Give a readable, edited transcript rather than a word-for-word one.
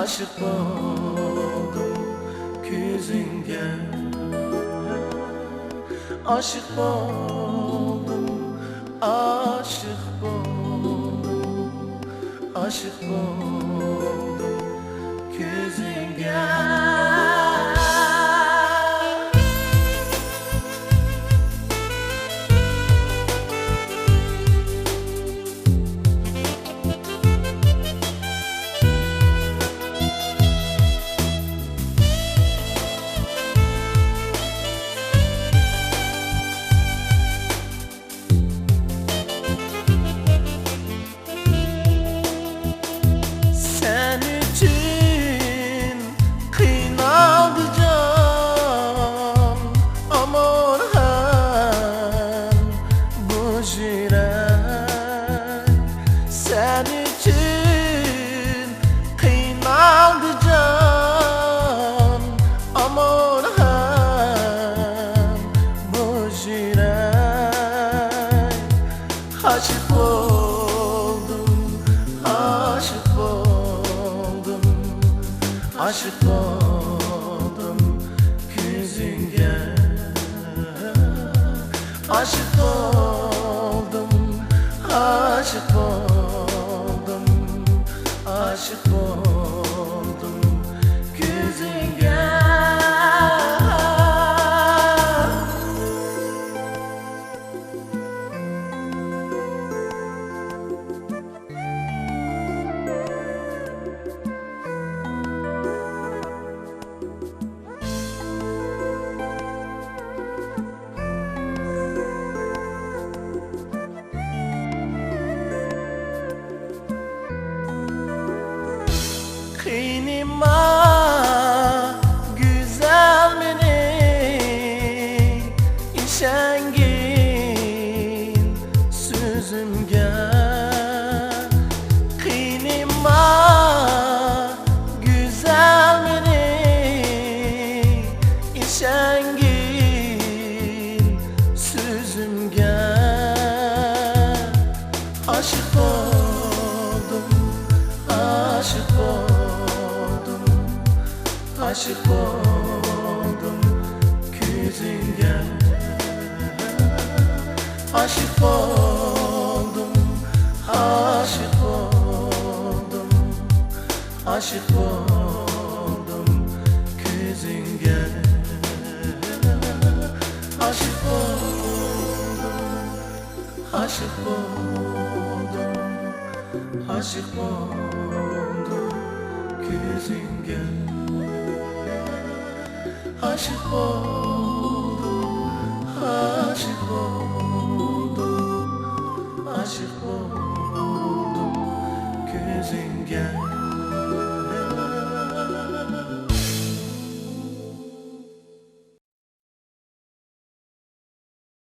aşık oldum gözünge, aşık oldum, aşık oldum, aşık oldum gözünge. Sen için kıynaldı can, aman hem bu yürek. Aşık oldum, aşık oldum, aşık oldum gözünge, aşık oldum, aşık oldum, aşık oldum gözünge. Kıynıma güzel meni işengin sözümge, kıynıma güzel meni işengin sözümge. Aşık oldum, aşık oldum, aşık oldum gözünge, aşık oldum, aşık oldum, aşık oldum gözünge, aşık oldum, aşık oldum, aşık oldum gözünge, aşık oldum.